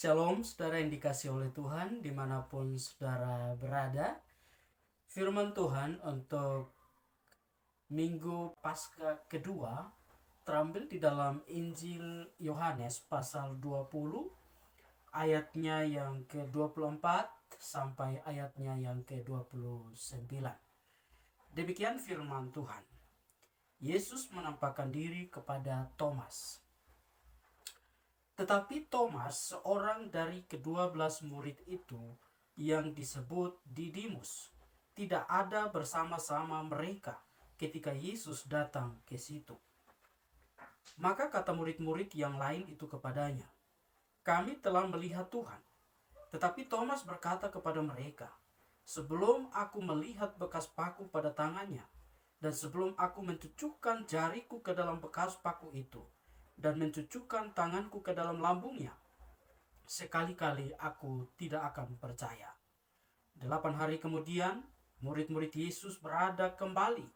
Shalom saudara yang dikasih oleh Tuhan dimanapun saudara berada. Firman Tuhan untuk minggu Paskah kedua terambil di dalam Injil Yohanes pasal 20 ayatnya yang ke-24 sampai ayatnya yang ke-29. Demikian firman Tuhan. Yesus menampakkan diri kepada Thomas. Tetapi Thomas, seorang dari ke-12 murid itu yang disebut Didimus, tidak ada bersama-sama mereka ketika Yesus datang ke situ. Maka kata murid-murid yang lain itu kepadanya, "Kami telah melihat Tuhan." Tetapi Thomas berkata kepada mereka, "Sebelum aku melihat bekas paku pada tangannya, dan sebelum aku mencucukkan jariku ke dalam bekas paku itu, dan mencucukkan tanganku ke dalam lambungnya, sekali-kali aku tidak akan percaya." 8 hari kemudian, murid-murid Yesus berada kembali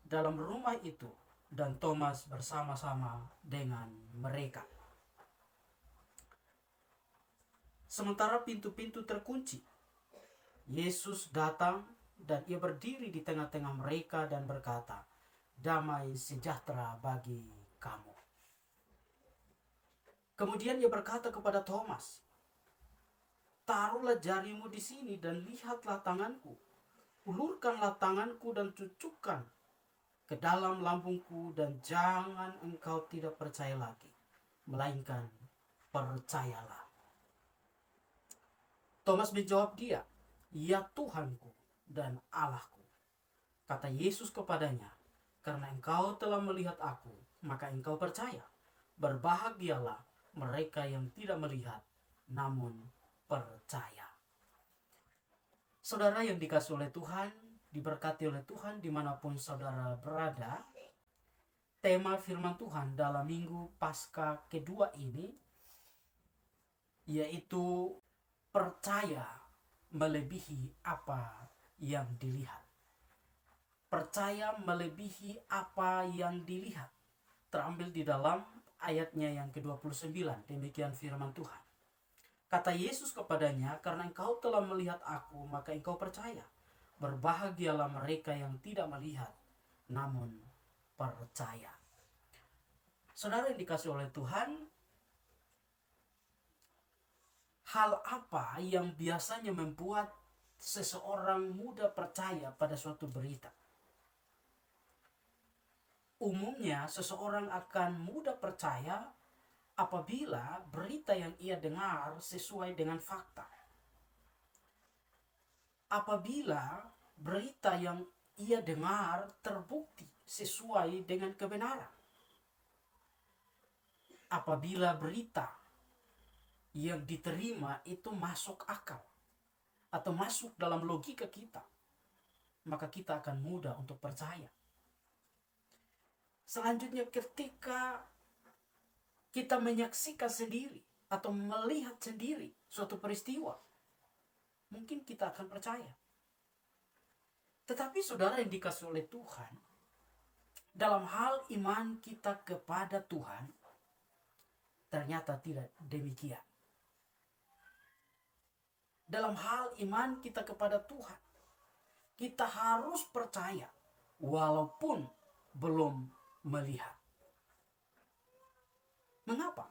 dalam rumah itu, dan Thomas bersama-sama dengan mereka. Sementara pintu-pintu terkunci, Yesus datang dan ia berdiri di tengah-tengah mereka dan berkata, "Damai sejahtera bagi kamu." Kemudian ia berkata kepada Thomas, "Taruhlah jarimu di sini dan lihatlah tanganku. Ulurkanlah tanganku dan cucukkan ke dalam lambungku, dan jangan engkau tidak percaya lagi, melainkan percayalah." Thomas menjawab dia, "Ya Tuhanku dan Allahku." Kata Yesus kepadanya, "Karena engkau telah melihat aku, maka engkau percaya. Berbahagialah mereka yang tidak melihat, namun percaya." Saudara yang dikasih oleh Tuhan, diberkati oleh Tuhan dimanapun saudara berada, tema firman Tuhan dalam minggu Paskah kedua ini yaitu percaya melebihi apa yang dilihat. Percaya melebihi apa yang dilihat. Terambil di dalam ayatnya yang ke-29. Demikian firman Tuhan. Kata Yesus kepadanya, "Karena engkau telah melihat aku, maka engkau percaya. Berbahagialah mereka yang tidak melihat, namun percaya." Saudara yang dikasih oleh Tuhan, hal apa yang biasanya membuat seseorang mudah percaya pada suatu berita? Umumnya seseorang akan mudah percaya apabila berita yang ia dengar sesuai dengan fakta. Apabila berita yang ia dengar terbukti sesuai dengan kebenaran. Apabila berita yang diterima itu masuk akal atau masuk dalam logika kita, maka kita akan mudah untuk percaya. Selanjutnya, ketika kita menyaksikan sendiri atau melihat sendiri suatu peristiwa, mungkin kita akan percaya. Tetapi saudara yang dikasih oleh Tuhan, dalam hal iman kita kepada Tuhan, ternyata tidak demikian. Dalam hal iman kita kepada Tuhan, kita harus percaya walaupun belum melihat. Mengapa?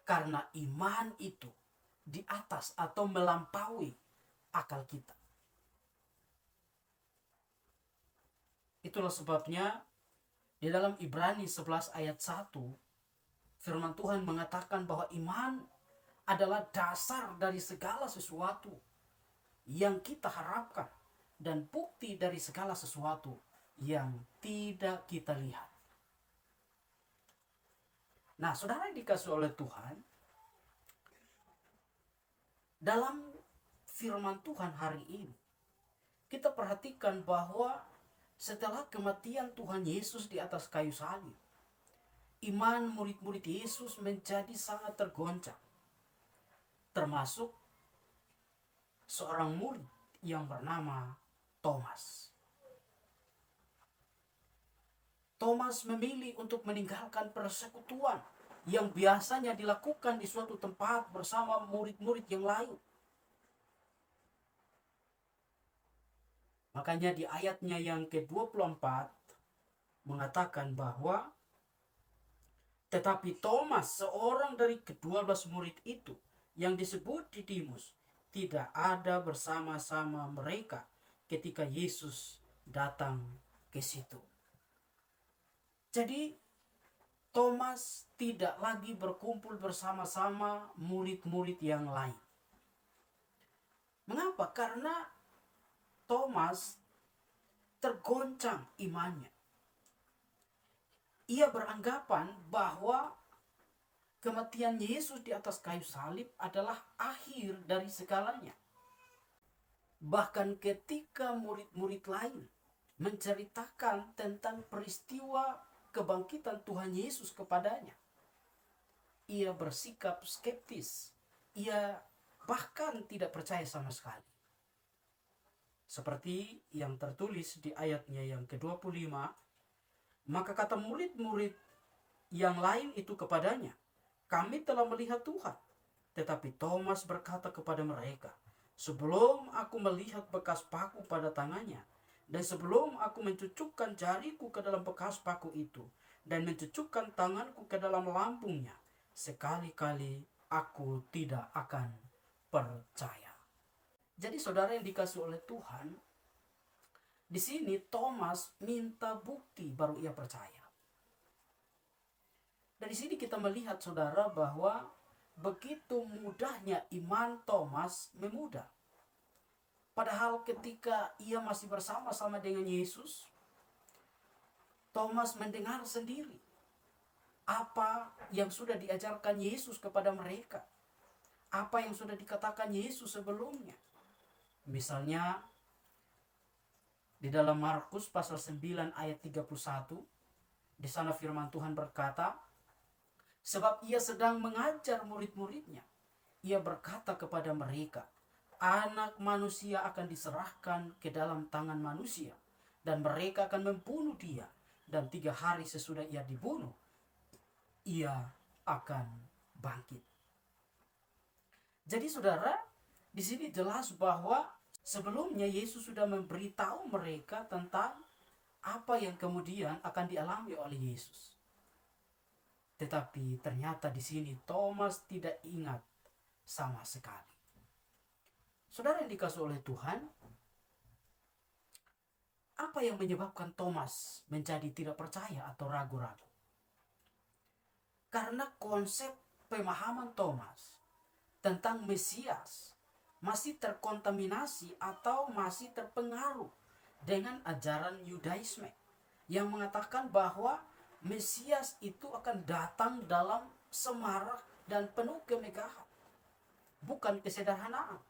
Karena iman itu di atas atau melampaui akal kita. Itulah sebabnya di dalam Ibrani 11 ayat 1, firman Tuhan mengatakan bahwa iman adalah dasar dari segala sesuatu yang kita harapkan dan bukti dari segala sesuatu yang tidak kita lihat. Nah, saudara yang dikasih oleh Tuhan, dalam firman Tuhan hari ini, kita perhatikan bahwa setelah kematian Tuhan Yesus di atas kayu salib, iman murid-murid Yesus menjadi sangat tergoncang. Termasuk seorang murid yang bernama Thomas. Thomas memilih untuk meninggalkan persekutuan yang biasanya dilakukan di suatu tempat bersama murid-murid yang lain. Makanya di ayatnya yang ke-24 mengatakan bahwa tetapi Thomas, seorang dari ke-12 murid itu yang disebut Didimus, tidak ada bersama-sama mereka ketika Yesus datang ke situ. Jadi Thomas tidak lagi berkumpul bersama-sama murid-murid yang lain. Mengapa? Karena Thomas tergoncang imannya. Ia beranggapan bahwa kematian Yesus di atas kayu salib adalah akhir dari segalanya. Bahkan ketika murid-murid lain menceritakan tentang peristiwa kebangkitan Tuhan Yesus kepadanya, ia bersikap skeptis. Ia bahkan tidak percaya sama sekali. Seperti yang tertulis di ayatnya yang ke-25, maka kata murid-murid yang lain itu kepadanya, kami telah melihat Tuhan. Tetapi Thomas berkata kepada mereka, sebelum aku melihat bekas paku pada tangannya, dan sebelum aku mencucukkan jariku ke dalam bekas paku itu, dan mencucukkan tanganku ke dalam lambungnya, sekali-kali aku tidak akan percaya. Jadi saudara yang dikasih oleh Tuhan, di sini Thomas minta bukti baru ia percaya. Dari sini kita melihat saudara bahwa begitu mudahnya iman Thomas memudar. Padahal ketika ia masih bersama-sama dengan Yesus, Thomas mendengar sendiri apa yang sudah diajarkan Yesus kepada mereka. Apa yang sudah dikatakan Yesus sebelumnya. Misalnya di dalam Markus pasal 9 ayat 31, di sana firman Tuhan berkata, sebab ia sedang mengajar murid-muridnya, ia berkata kepada mereka, anak manusia akan diserahkan ke dalam tangan manusia, dan mereka akan membunuh dia, dan 3 hari sesudah ia dibunuh, ia akan bangkit. Jadi saudara, di sini jelas bahwa sebelumnya Yesus sudah memberitahu mereka tentang apa yang kemudian akan dialami oleh Yesus. Tetapi ternyata di sini Thomas tidak ingat sama sekali. Saudara yang dikasihi oleh Tuhan, apa yang menyebabkan Thomas menjadi tidak percaya atau ragu-ragu? Karena konsep pemahaman Thomas tentang Mesias masih terkontaminasi atau masih terpengaruh dengan ajaran Yudaisme yang mengatakan bahwa Mesias itu akan datang dalam semarak dan penuh kemegahan, bukan kesederhanaan.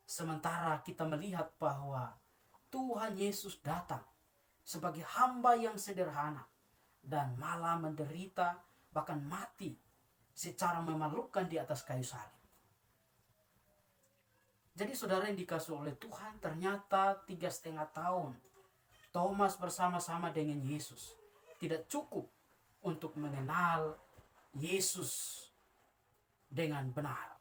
Sementara kita melihat bahwa Tuhan Yesus datang sebagai hamba yang sederhana dan malah menderita bahkan mati secara memalukan di atas kayu salib. Jadi saudara yang dikasihi oleh Tuhan, ternyata 3,5 tahun Thomas bersama-sama dengan Yesus tidak cukup untuk mengenal Yesus dengan benar.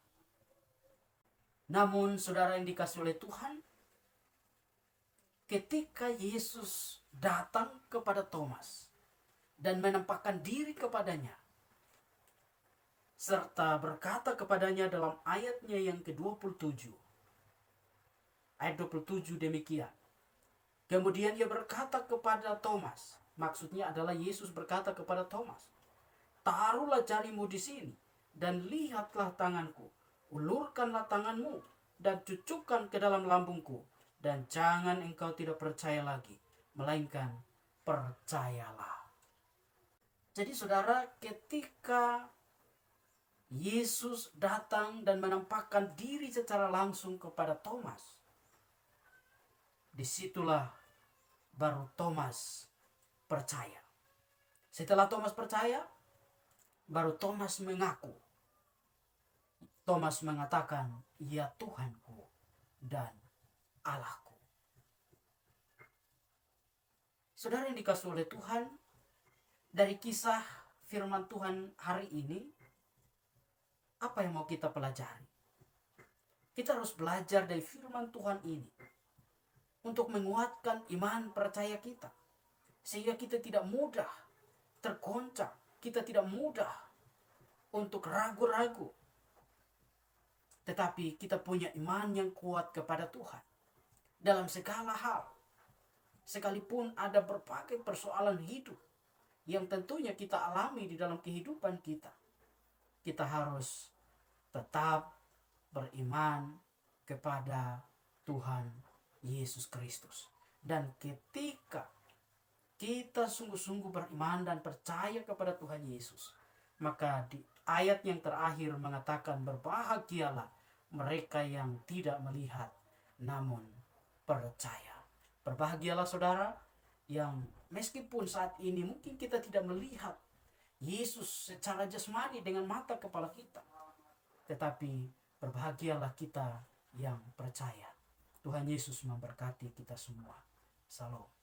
Namun saudara yang dikasihi oleh Tuhan, ketika Yesus datang kepada Thomas dan menampakkan diri kepadanya, serta berkata kepadanya dalam ayatnya yang ke-27, ayat 27 demikian. Kemudian ia berkata kepada Thomas, maksudnya adalah Yesus berkata kepada Thomas, taruhlah jarimu di sini dan lihatlah tanganku, ulurkanlah tanganmu dan cucukkan ke dalam lambungku, dan jangan engkau tidak percaya lagi, melainkan percayalah. Jadi saudara, ketika Yesus datang dan menampakkan diri secara langsung kepada Thomas, disitulah baru Thomas percaya. Setelah Thomas percaya, baru Thomas mengaku. Thomas mengatakan, ya Tuhanku dan Allahku. Saudara yang dikasihi oleh Tuhan, dari kisah firman Tuhan hari ini, apa yang mau kita pelajari? Kita harus belajar dari firman Tuhan ini untuk menguatkan iman percaya kita, sehingga kita tidak mudah tergoncang, kita tidak mudah untuk ragu-ragu, tetapi kita punya iman yang kuat kepada Tuhan dalam segala hal. Sekalipun ada berbagai persoalan hidup yang tentunya kita alami di dalam kehidupan kita, kita harus tetap beriman kepada Tuhan Yesus Kristus. Dan ketika kita sungguh-sungguh beriman dan percaya kepada Tuhan Yesus, maka di ayat yang terakhir mengatakan, berbahagialah mereka yang tidak melihat namun percaya. Berbahagialah saudara yang meskipun saat ini mungkin kita tidak melihat Yesus secara jasmani dengan mata kepala kita, tetapi berbahagialah kita yang percaya. Tuhan Yesus memberkati kita semua. Salam.